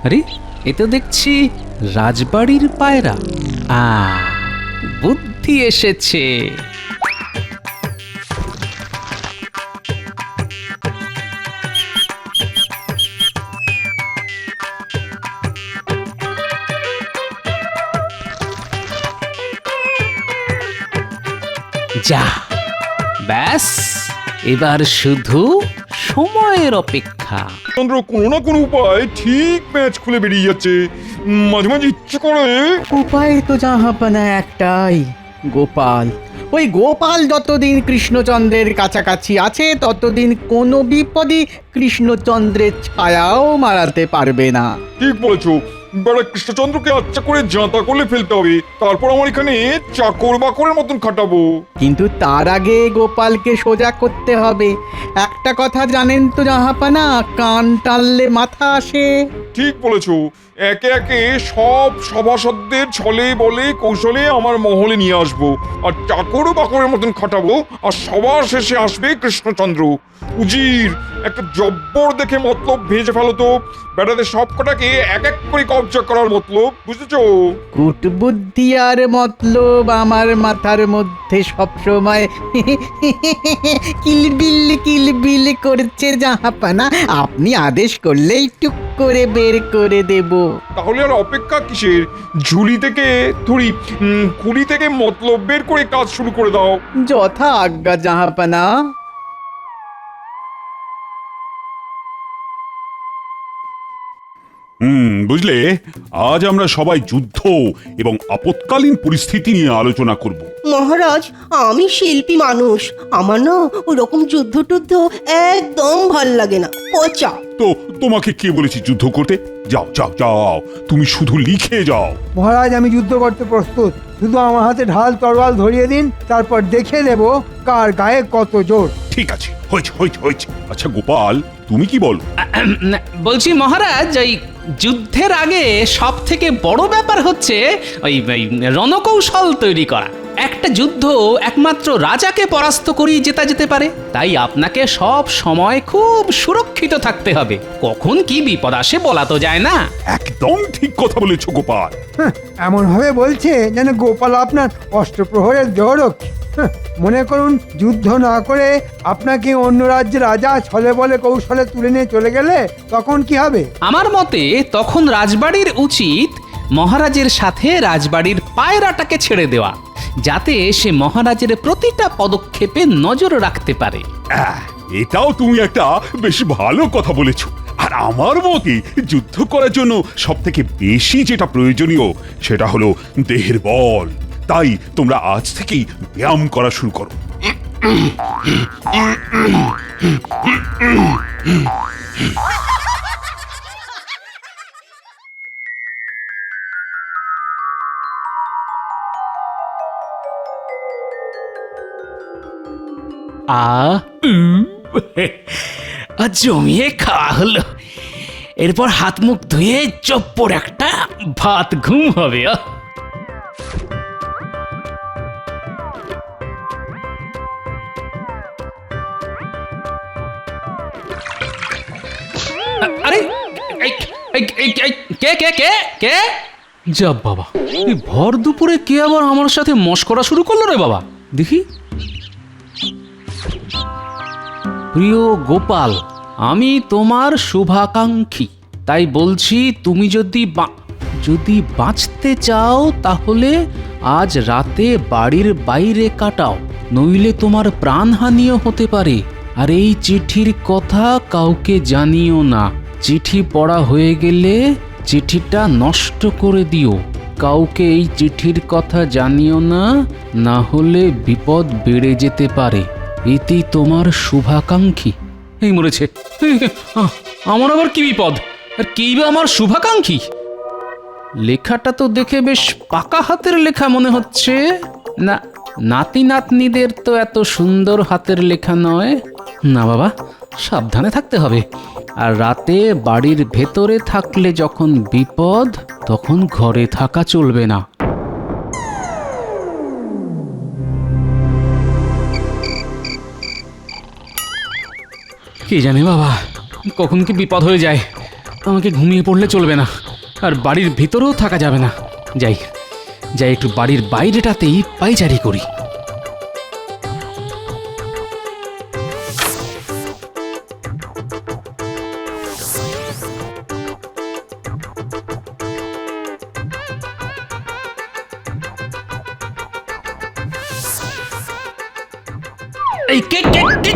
আরে এ তো দেখছি রাজবাড়ির পায়রা। বুদ্ধি এসেছে। যা, ব্যাস এবার শুধু সময়ের অপেক্ষা। চন্দ্র কোনো না কোনো উপায় ঠিক ম্যাচ খুলে বেরিয়ে যাচ্ছে। মাঝে মাঝে ইচ্ছে করে উপায় তো জাহাপানা একটাই, গোপাল। ওই গোপাল যতদিন কৃষ্ণচন্দ্রের কাছাকাছি আছে ততদিন কোনো বিপদই কৃষ্ণচন্দ্রের ছায়াও মারাতে পারবে না। ঠিক বলেছো। বেড়া কৃষ্ণচন্দ্রকে আচ্ছা করে জাঁতা করলে ফেলতে হবে, তারপর আমার এখানে চাকর বাকরের মতন খাটাবো। কিন্তু তার আগে গোপালকে সোজা করতে হবে। একটা কথা জানেন তো জাহাপানা, কান টানলে মাথা আসে। ঠিক বলেছো। একে একে সব সভাসদদের ছলে বলে কৌশলে আমার মহলে নিয়ে আসবো, আর চাকর বাকরের মতন খাটাবো, আর সবার শেষে আসবে কৃষ্ণচন্দ্র। উজির, একটা জব্বর দেখে মতলব ভেজে ফেলো তো। বেড়াদের সব কটাকে এক এক করে কবজা করার মতলব, বুঝেছো? কুটবুদ্ধি আর মতলব আমার মাথার মধ্যে সবসময় কিলবিল কিলবিল করছে জাহাপানা। আপনি আদেশ করলেই টুক করে বের করে দেব। তাহলে আর অপেক্ষা কিসের? ঝুলি থেকে কুলি থেকে মতলব বের করে কাজ শুরু করে দাও। যথা আজ্ঞা জাহাপানা। বুঝলে, আজ আমরা সবাই যুদ্ধ এবং আপৎকালীন পরিস্থিতি নিয়ে আলোচনা করব। মহারাজ, আমি শিল্পী মানুষ, আমার না ওরকম যুদ্ধ টুদ্ধ একদম ভাল লাগে না, পচা। তো তোমাকে কে বলেছি যুদ্ধ করতে? যাও যাও যাও, তুমি শুধু লিখে যাও। মহারাজ, আমি যুদ্ধ করতে প্রস্তুত। শুধু আমার হাতে ঢাল তরোয়াল ধরিয়ে দিন, তারপর দেখে নেব কার গায়ে কত জোর। ঠিক আছে, হয়েছে হয়েছে হয়েছে। আচ্ছা গোপাল, তুমি কি বলো? বলছি মহারাজ, ওই যুদ্ধের আগে সব থেকে বড় ব্যাপার হচ্ছে ওই রণকৌশল তৈরি করা। একটা যুদ্ধ একমাত্র রাজাকে পরাস্ত করেই জেতা যেতে পারে। তাই আপনাকে সব সময় খুব সুরক্ষিত থাকতে হবে। কখন কি বিপদ আসে বলা তো যায় না। একদম ঠিক কথা বলেছো গোপাল। এমন ভাবে বলছে যেন গোপাল আপনার অষ্টপ্রহরের দেহরক্ষী। মনে করুন, যুদ্ধ না করে আপনাকে অন্য রাজ্যের রাজা ছলে বলে কৌশলে তুলে নিয়ে চলে গেলে তখন কি হবে? আমার মতে তখন রাজবাড়ির উচিত মহারাজের সাথে রাজবাড়ির পায়রাটাকে ছেড়ে দেওয়া, যাতে সে মহারাজের প্রতিটা পদক্ষেপে নজর রাখতে পারে। এটাও তুমি একটা বেশ ভালো কথা বলেছো। আর আমার মতে যুদ্ধ করার জন্য সব থেকে বেশি যেটা প্রয়োজনীয় সেটা হলো দেহের বল। তাই তোমরা আজ থেকেই ব্যায়াম করা শুরু করো। জমিয়ে খাওয়া হলো। এরপর হাত মুখ ধুয়ে চপ্পর একটা ভাত ঘুম হবে। আরে কে কে কে কে? যা বাবা, এই ভর দুপুরে কে আবার আমার সাথে মশকরা শুরু করলো রে বাবা? দেখি। প্রিয় গোপাল, আমি তোমার শুভাকাঙ্ক্ষী। তাই বলছি, তুমি যদি বাঁচতে চাও তাহলে আজ রাতে বাড়ির বাইরে কাটাও, নইলে তোমার প্রাণহানিও হতে পারে। আর এই চিঠির কথা কাউকে জানিও না। চিঠি পড়া হয়ে গেলে চিঠিটা নষ্ট করে দিও। কাউকে এই চিঠির কথা জানিও না, না হলে বিপদ বেড়ে যেতে পারে। এটি তোমার শুভাকাঙ্ক্ষী। এই মরেছে, আমার আবার কি বিপদ? আর কি বা আমার শুভাকাঙ্ক্ষী? লেখাটা তো দেখে বেশ পাকা হাতের লেখা মনে হচ্ছে। না, নাতি নাতনিদের তো এত সুন্দর হাতের লেখা নয়। না বাবা, সাবধানে থাকতে হবে। আর রাতে বাড়ির ভেতরে থাকলে যখন বিপদ, তখন ঘরে থাকা চলবে না। কি জানি বাবা, কখন কি বিপদ হয়ে যায়। আমাকে ঘুমিয়ে পড়লে চলবে না, আর বাড়ির ভিতরেও থাকা যাবে না। যাই যাই একটু বাড়ির বাইরেটাতেই পাইচারি করি। এই কে কে কে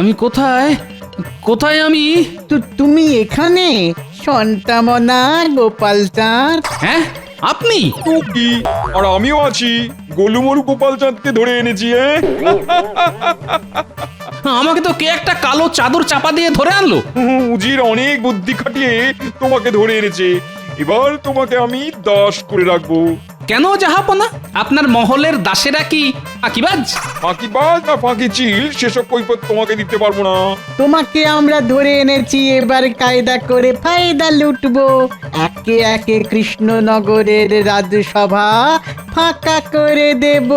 আমি কোথায় কোথায় আমি? তুমি এখানে সন্তামনা গোপাল চাঁদ? হ্যাঁ আপনি? টুকি আর আমিও আছি, গোলুমলু গোপাল চাঁদকে ধরে এনেছি। আমাকে তো কে একটা কালো চাদর চাপা দিয়ে ধরে আনলো। উজির অনেক বুদ্ধি খাটিয়ে তোমাকে ধরে এনেছে, এবার তোমাকে আমি দাস করে রাখবো। কেন জাহাপনা? আপনার মহলের দাসেরা কি আকিবাজ? ফাঁকিবাজ না ফাঁকি চিল সেসব কৈফত তোমাকে দিতে পারবো না। তোমাকে আমরা ধরে এনেছি, এবার কায়দা করে ফায়দা লুটবো। একে একে কৃষ্ণনগরের রাজসভা ফাঁকা করে দেব।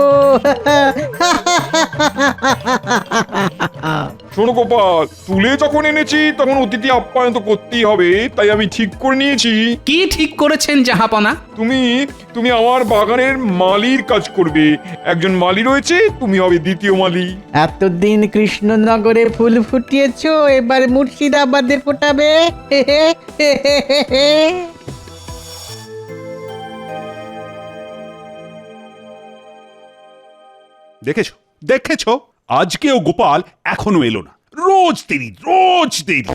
শোনো গোপাল, তুলে যখন এনেছি তখন অতিথি আপ্যায়ন তো করতেই হবে, তাই আমি ঠিক করে নিয়েছি কি ঠিক করেছেন জাহাপনা? তুমি তুমি আমার বাগানের মালির কাজ করবে। একজন মালি রয়েছে, তুমি হবে দ্বিতীয় মালি। এতদিন কৃষ্ণনগরে ফুল ফুটিয়েছো, এবার মুর্শিদাবাদে ফোটাবে। দেখেছো দেখেছো, আজকেও গোপাল এখনো এলো না। রোজ দেরি, রোজ দেরি।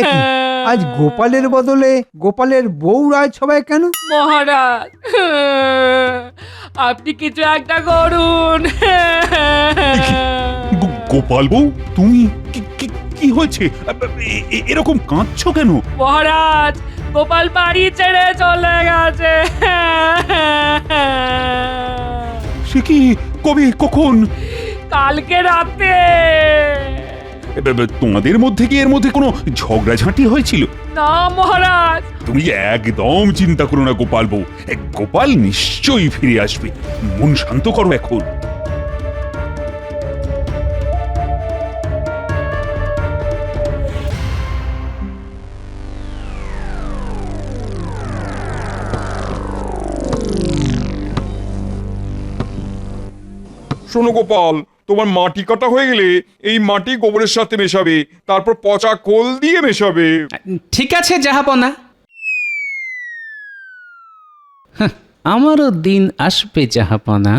একি, আজ গোপালের বদলে গোপালের বউ রাজসভায় কেন? মহারাজ, আপনি কিছু একটা করুন। গোপাল বউ, তুমি কি হয়েছে? এরকম কাঁদছো কেন? মহারাজ, গোপাল বাড়ি ছেড়ে চলে গেছে। সে কি? কবে, কখন? কালকে রাতে। তোমাদের মধ্যে কি এর মধ্যে কোনো ঝগড়াঝাঁটি হয়েছিল? না মহারাজ। তুমি একদম চিন্তা করো না গোপাল বউ, গোপাল নিশ্চয়ই ফিরে আসবে। মন শান্ত করো এখন। শোনো গোপাল, তোমার মাটি কাটা হয়ে গেলে এই মাটি গোবরের সাথে মেশাবে, তারপর পচা কোল দিয়ে মেশাবে। ঠিক আছে জাহাপনা। আমারও দিন আসবে জাহাপনা,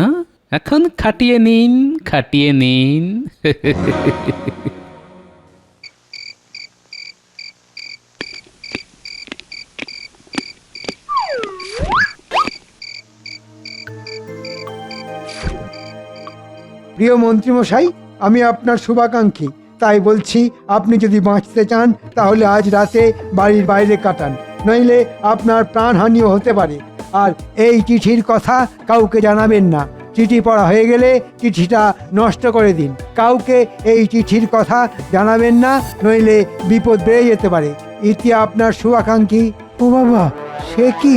এখন খাটিয়ে নিন, খাটিয়ে নিন। প্রিয় মন্ত্রীমশাই, আমি আপনার শুভাকাঙ্ক্ষী, তাই বলছি আপনি যদি বাঁচতে চান তাহলে আজ রাতে বাড়ির বাইরে কাটান, নইলে আপনার প্রাণহানিও হতে পারে। আর এই চিঠির কথা কাউকে জানাবেন না। চিঠি পড়া হয়ে গেলে চিঠিটা নষ্ট করে দিন। কাউকে এই চিঠির কথা জানাবেন না, নইলে বিপদ বেড়ে যেতে পারে। ইতি আপনার শুভাকাঙ্ক্ষী। ও বাবা, সে কি?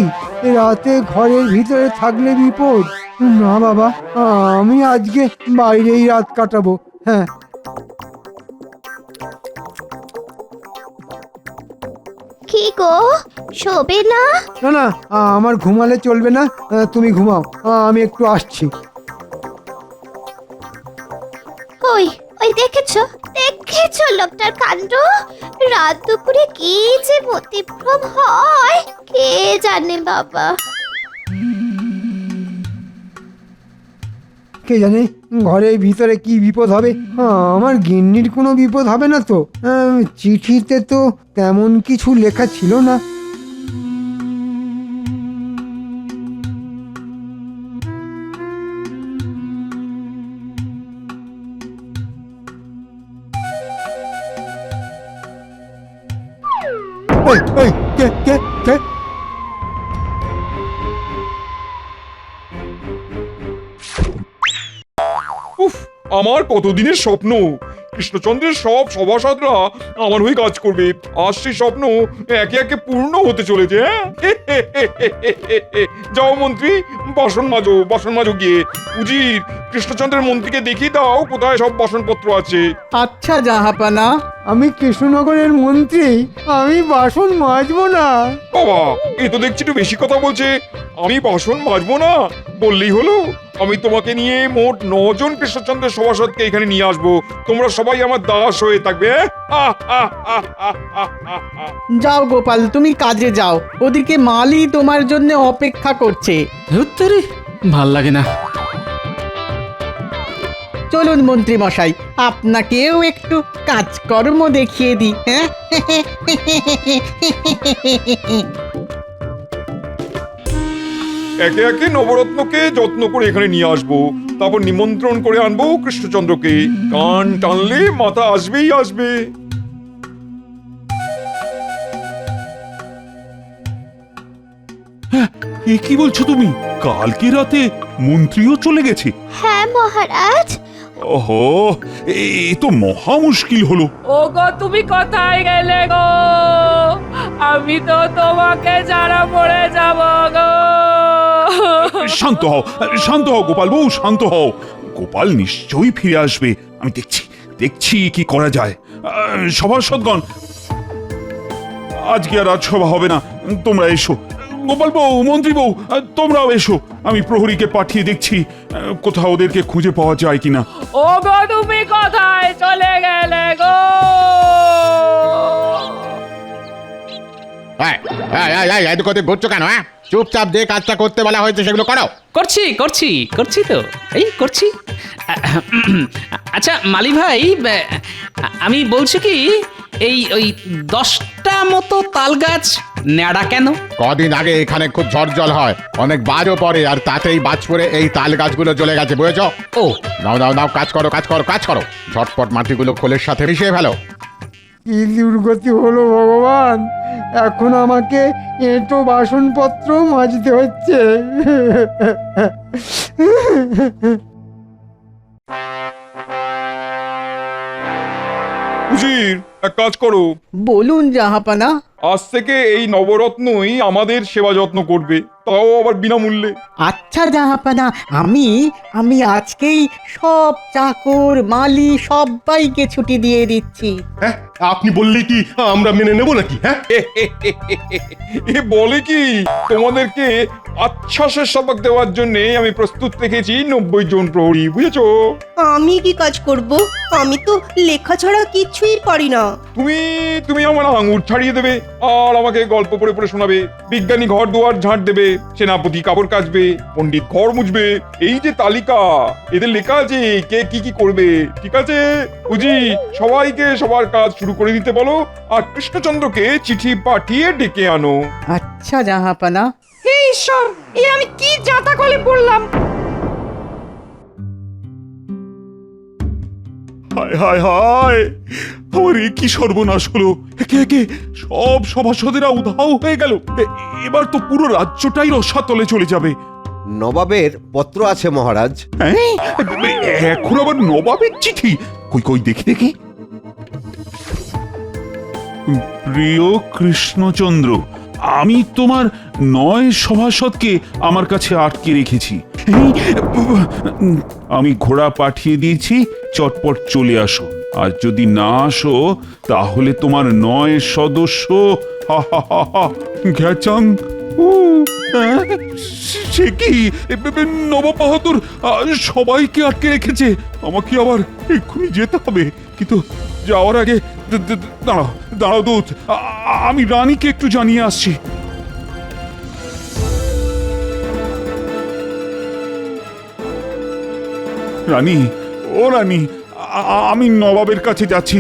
রাতে ঘরের ভিতরে থাকলে বিপদ? না বাবা, আমি আজকে বাইরেই রাত কাটাবো। হ্যাঁ, কি গো, শোবে না? না না, আমার ঘুমালে চলবে না, তুমি ঘুমাও, আমি একটু আসছি। ওই ওই দেখেছো দেখেছো লোকটার কাণ্ড? রাত দুপুরে কি যে মতিভ্রম হয় কে জানে বাবা। কে জানে ঘরের ভিতরে কি বিপদ হবে। আমার গিন্নির কোনো বিপদ হবে না তো? চিঠিতে তো তেমন কিছু লেখা ছিল না। ওই, ওই, কে কে কে? উফ, আমার কতদিনের স্বপ্ন, কৃষ্ণচন্দ্রের সব সভাসদরা আমার হয়ে কাজ করবে। আর সেই স্বপ্ন একে একে পূর্ণ হতে চলেছে। হ্যাঁ? যাও মন্ত্রী, বাসন মাজো গিয়ে। উজির, কৃষ্ণচন্দ্রের মন্ত্রীকে দেখিয়ে দাও কোথায় সব বাসনপত্র আছে। আচ্ছা জাহাপানা। আমি কৃষ্ণনগরের মন্ত্রী, আমি বাসন মাজবো না। বাবা, এ তো দেখছি একটু বেশি কথা বলছে। আমি বাসন মাজবো না বললেই হলো? আমি তোমাকে নিয়ে মোট 9 জন কৃষ্ণচন্দ্রের সভাসদকে এখানে নিয়ে আসবো। তোমরা সবাই আমার দাস হয়ে থাকবে। যাও গোপাল, তুমি কাজে যাও, ওদিকে মালি তোমার জন্য অপেক্ষা করছে। ধুত্তেরি, ভাল লাগে না। চলুন মন্ত্রী মশাই, আপনাকেও একটু কাজকর্ম দেখিয়ে দিই। হ্যাঁ, একে একে নবরত্নকে যত্ন করে এখানে নিয়ে আসবো, তারপর নিমন্ত্রণ করে আনবো কৃষ্ণচন্দ্রকে। কান টানলে মাথা আসবেই আসবে। এ কি বলছো তুমি? কালকে রাতে মন্ত্রীও চলে গেছে? হ্যাঁ মহারাজ। ওহো, এ তো মহা মুশকিল হলো। ওগো তুমি কোথায় গেলে গো? আমি তো তোমাকে ছাড়া মরে যাব গো। শান্ত হও গোপাল বউ, শান্ত হও। গোপাল নিশ্চয়ই ফিরে আসবে। আমি দেখছি কি করা যায়। সভাসদগণ, আজকে আর রাজসভা হবে না, তোমরা এসো। গোপাল বউ, মন্ত্রী বউ, তোমরাও এসো। আমি প্রহরীকে পাঠিয়ে দেখছি কোথাও ওদেরকে খুঁজে পাওয়া যায় কিনা। ওগো তুমি কোথায় চলে গেলে গো? এদিক ওদিক ঘুরছো কেন? হ্যাঁ, চুপচাপ যে কাজটা করতে বলা হয়েছে সেগুলো করো। করছি তো, এই করছি। আচ্ছা মালি ভাই, আমি বলছি কি, ওই 10টা মতো তাল গাছ ন্যাড়া কেন? কদিন আগে এখানে খুব ঝড় জল হয়, অনেক বাজও পড়ে, আর তাতেই বাজ পড়ে এই তাল গাছগুলো জ্বলে গেছে, বুঝেছো? ও নাও কাজ করো। ঝটপট মাটিগুলো খোলের সাথে মিশিয়ে ফেলো। কি দুর্গতি হলো ভগবান, এখন আমাকে এঁটো বাসনপত্র মাজতে হচ্ছে। উজির, এক কাজ করো, বলুন জাহাপানা। আজ থেকে এই নবরত্নই আমাদের সেবা যত্ন করবে, তাও আবার বিনামূল্যে। আচ্ছা জাহাপানা, আমি আজকেই সব চাকর মালি সবাইকে ছুটি দিয়ে দিচ্ছি। হ্যাঁ, আপনি বললে কি আমরা মেনে নেব নাকি? হ্যাঁ, এ বলে কি, তোমাদেরকে আচ্ছাসের সবক দেওয়ার জন্য আমি প্রস্তুত রেখেছি 90 জন প্রহরী, বুঝেছো? আমি কি কাজ করব? আমি তো লেখা ছাড়া কিছুই পারি না। তুমি আমার আঙুর ছাড়িয়ে দেবে, আর আমাকে গল্প পড়ে পড়ে শোনাবে। বিজ্ঞানী ঘর দুয়ার ঝাঁট দেবে, সেনাপতি কাপড় কাচবে, পণ্ডিত ঘর মুছবে। এই যে তালিকা, এদের লেখা আছে কে কি কি করবে, ঠিক আছে? বুঝি, সবাইকে সবার কাজ শুরু করে দিতে বলো, আর কৃষ্ণচন্দ্রকে চিঠি পাঠিয়ে ডেকে আনো। আচ্ছা জাহাপানা। হে ঈশ্বর, এ আমি কি জাতা কলে পড়লাম? হায় আমার এ কি সর্বনাশ হলো! একে একে সব সভাসদেরা উধাও হয়ে গেল। এবার তো পুরো রাজ্যটাই রসাতলে চলে যাবে। নবাবের পত্র আছে মহারাজ। হ্যাঁ, এখন আবার নবাবের চিঠি? কই দেখি। প্রিয় কৃষ্ণচন্দ্র, আমি তোমার 9 সভাসদকে আমার কাছে আটকে রেখেছি। আমি ঘোড়া পাঠিয়ে দিয়েছি, চটপট চলে আসো। আর যদি না আসো তাহলে তোমার 9 সদস্য ঘ্যাচাং। সে কি, নবাব বাহাদুর সবাইকে আটকে রেখেছে। আমাকে আবার এক্ষুনি যেতে হবে, কিন্তু যাওয়ার আগে দাঁড়াও দূত, আমি রানীকে একটু জানিয়ে আসছি। রানী, ও রানী, আমি নবাবের কাছে যাচ্ছি।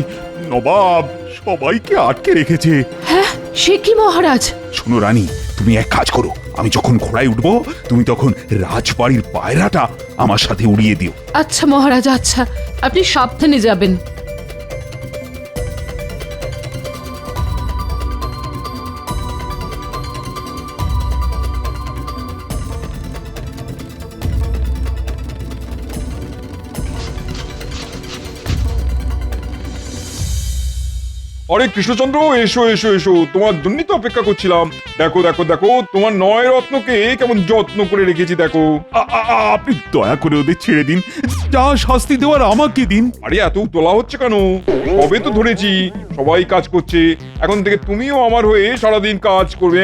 নবাব সবাইকে আটকে রেখেছে। হ্যাঁ, সে কি মহারাজ? শোনো রানী, তুমি এক কাজ করো, আমি যখন ঘোড়ায় উঠবো তুমি তখন রাজবাড়ির পায়রাটা আমার সাথে উড়িয়ে দিও। আচ্ছা মহারাজ, আচ্ছা, আপনি সাবধানে যাবেন। আরে কৃষ্ণচন্দ্র, এসো এসো এসো, তোমার জন্যই তো অপেক্ষা করছিলাম। দেখো দেখো দেখো, তোমার 9 রত্নকে কেমন যত্ন করে রেখেছি দেখো। আপনি দয়া করে ওদের ছেড়ে দিন, যা শাস্তি দেওয়ার আমাকে দিন। আরে এত তোলা হচ্ছে কেন? কবে তো ধরেছি, সবাই কাজ করছে, এখন থেকে তুমিও আমার হয়ে সারাদিন কাজ করবে।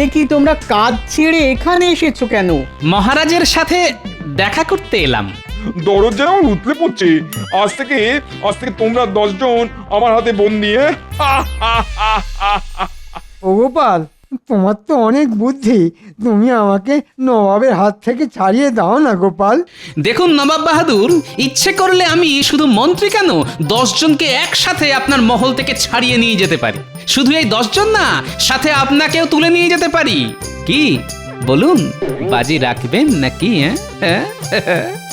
এ কি তোমরা কাজ ছেড়ে এখানে এসেছো কেন? মহারাজের সাথে দেখা করতে এলাম। দরদ যেন আমার উতলে পড়ছে। আজ থেকে তোমরা 10 জন আমার হাতে বন্দি। ও গোপাল, তোমার তো অনেক বুদ্ধি, তুমি আমাকে নবাবের হাত থেকে ছাড়িয়ে দাও না গোপাল। দেখুন নবাব বাহাদুর, ইচ্ছে করলে আমি শুধু মন্ত্রী কেন 10 জনকে একসাথে আপনার মহল থেকে ছাড়িয়ে নিয়ে যেতে পারি। শুধু এই 10 জন না, সাথে আপনাকেও তুলে নিয়ে যেতে পারি। কি বলুন, বাজি রাখবেন নাকি? হ্যাঁ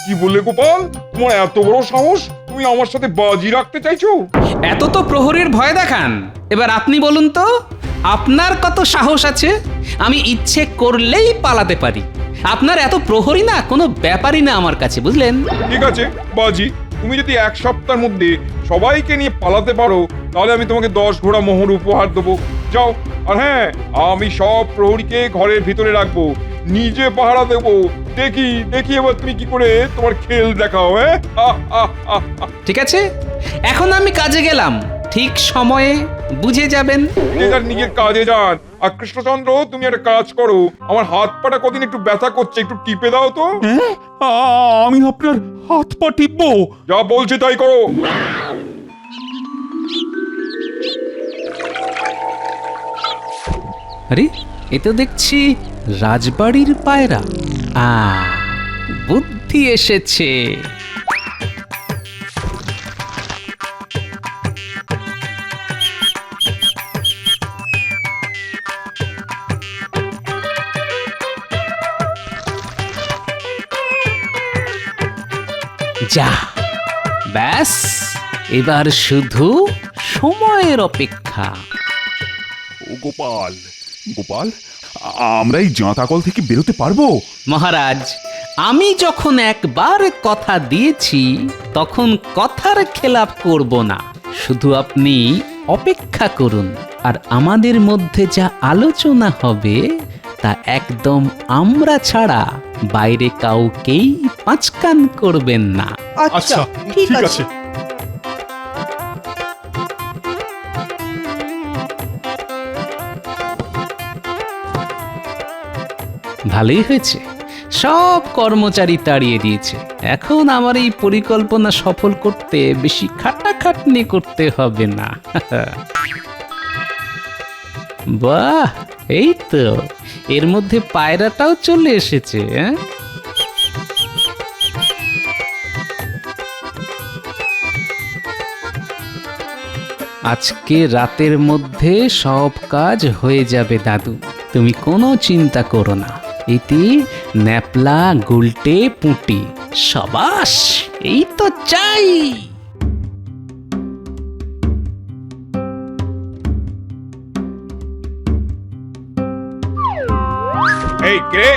কি বললে গোপাল? তোমার এত বড় সাহস, তুমি আমার সাথে বাজি রাখতে চাইছো? এত তো প্রহরীর ভয় দেখান, এবার আপনি বলুন তো, আপনার কত সাহস আছে? আমি ইচ্ছে করলেই পালাতে পারি। আপনার এত প্রহরী না কোনো ব্যাপারই না আমার কাছে, বুঝলেন? ঠিক আছে, বাজি। তুমি যদি 1 সপ্তাহের মধ্যে সবাইকে নিয়ে পালাতে পারো, তাহলে আমি তোমাকে 10 ঘোড়া মোহর উপহার দেবো। যাও। আর হ্যাঁ, আমি সব প্রহরীকে ঘরের ভিতরে রাখবো, নিজে পাহারা দেবো। দেখি এবার তুমি কি করে তোমার খেল দেখাও। ঠিক আছে, এখন আমি কাজে গেলাম, ঠিক সময়ে বুঝে যাবেন। নিজের কাজে যান। আর কৃষ্ণচন্দ্র, তুমি একটা কাজ করো, আমার হাত পাটা কদিন একটু ব্যথা করছে, একটু টিপে দাও তো। আমি আপনার হাত পা টিপবো? যা বলছি তাই করো। আরে, এ তো দেখছি রাজবাড়ির পায়রা। বুদ্ধি এসেছে। যা, ব্যাস, এবার শুধু সময়ের অপেক্ষা। ও গোপাল, গোপাল, আমরা এই জাঁতাকল থেকে বেরোতে পারবো? মহারাজ, আমি যখন একবার কথা দিয়েছি তখন কথার খেলাপ করব না। শুধু আপনি অপেক্ষা করুন, আর আমাদের মধ্যে যা আলোচনা হবে তা একদম আমরা ছাড়া বাইরে কাউকেই পাঁচকান করবেন না। আচ্ছা, ঠিক আছে। ভালোই হয়েছে, সব কর্মচারী তাড়িয়ে দিয়েছে। এখন আমার এই পরিকল্পনা সফল করতে বেশি খাটাখাটনি করতে হবে না। বাহ, এই তো, এর মধ্যে পায়রাটাও চলে এসেছে। আজকে রাতের মধ্যে সব কাজ হয়ে যাবে দাদু, তুমি কোনো চিন্তা করো না। ইতি ন্যাপলা গুলটে পুঁটি, সাবাস, এই তো চাই। এই কে?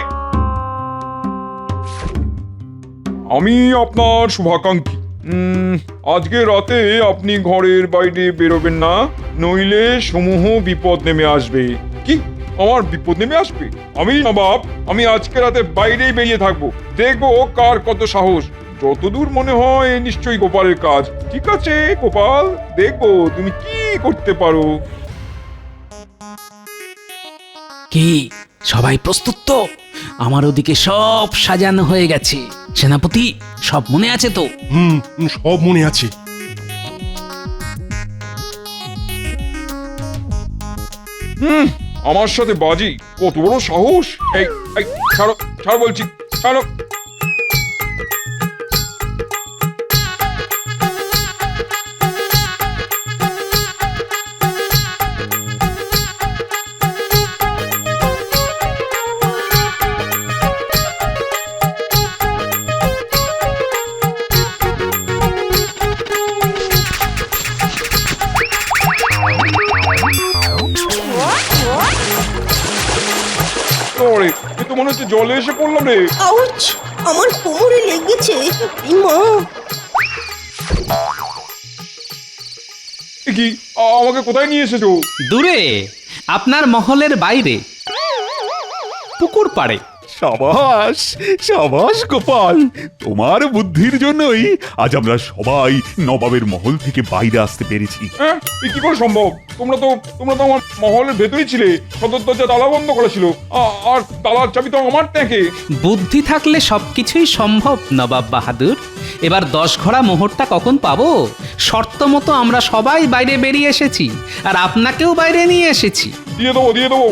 আমি আপনার শুভাকাঙ্ক্ষী। আজকে রাতে আপনি ঘরের বাইরে বেরোবেন না, নইলে সমূহ বিপদ নেমে আসবে। কি? আমার বিপদ নেমে আসবে? আমি নবাব, আমি আজকে রাতে বাইরেই বেরিয়ে থাকবো, দেখবো কার কত সাহস। যতদূর মনে হয় নিশ্চয়ই গোপালের কাজ। ঠিক আছে গোপাল, দেখবো তুমি কি করতে পারো। কি সবাই প্রস্তুত তো? আমার ওদিকে সব সাজানো হয়ে গেছে। সেনাপতি, সব মনে আছে তো? সব মনে আছে। আমার সাথে বাজি, কত বড় সাহস! এই ছাড়ো, ছাড়ো বলছি, ছাড়ো। মনে হচ্ছে জলে এসে পড়লাম রে। আউচ, আমার কোমরে লেগেছে। মা, কি আমাকে কোথায় নিয়ে এসেছো? দূরে, আপনার মহলের বাইরে, পুকুর পাড়ে। সাবাস সাবাস গোপাল, তোমার বুদ্ধির জন্যই আজ আমরা সবাই নবাবের মহল থেকে বাইরে আসতে পেরেছি। হ্যাঁ, এ কি করে সম্ভব? তোমরা তো আমার মহলের ভেতরেই ছিলে, সদর দরজা তালা বন্ধ করেছিল, আর তালার চাবি তো আমার ট্যাঁকে। বুদ্ধি থাকলে সবকিছুই সম্ভব নবাব বাহাদুর। এবার 10 ঘোড়া মোহরটা কখন পাবো? শর্ত মতো আমরা সবাই বাইরে বেরিয়ে এসেছি, আর আপনাকেও বাইরে নিয়ে এসেছি। দিয়ে দেবো,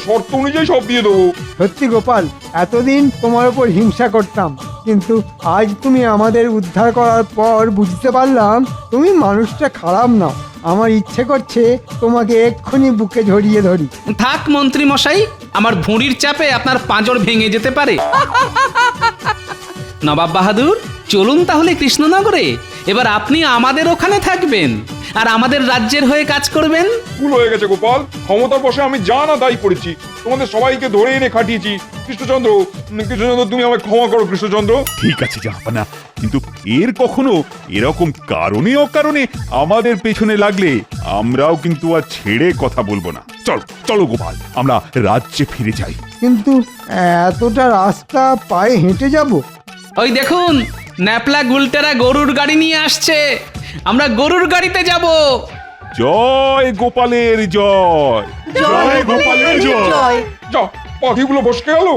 শর্ত অনুযায়ী সব দিয়ে দেবো। সত্যি গোপাল, এতদিন তোমার উপর হিংসা করতাম, কিন্তু আজ তুমি আমাদের উদ্ধার করার পর বুঝতে পারলাম তুমি মানুষটা খারাপ না। আমার ইচ্ছে করছে তোমাকে এক্ষুনি বুকে জড়িয়ে ধরি। থাক মন্ত্রী মশাই, আমার ভুঁড়ির চাপে আপনার পাঁজর ভেঙে যেতে পারে। নবাব বাহাদুর, চলুন তাহলে কৃষ্ণনগরে। এবার আপনি আমাদের ওখানে থাকবেন আর আমাদের রাজ্যের হয়ে কাজ করবেন। ভুল হয়ে গেছে গোপাল, ক্ষমতার বসে আমি যা না দায়ী করেছি, তোমাদের সবাইকে ধরে এনে খাটিয়েছি। কৃষ্ণচন্দ্র, তুমি আমায় ক্ষমা করো কৃষ্ণচন্দ্র। ঠিক আছে জাহাপানা, কিন্তু এর কখনো এরকম কারণে অকারণে আমাদের পেছনে লাগলে আমরাও কিন্তু আর ছেড়ে কথা বলবো না। চলো চলো গোপাল, আমরা রাজ্যে ফিরে যাই। কিন্তু এতটা রাস্তা পায়ে হেঁটে যাব? ওই দেখুন, ন্যাপলা গুলটেরা গরুর গাড়ি নিয়ে আসছে, আমরা গরুর গাড়িতে যাব। জয় গোপালের জয়, জয় গোপালের জয়। যা, পাখিগুলো বসকে গেল।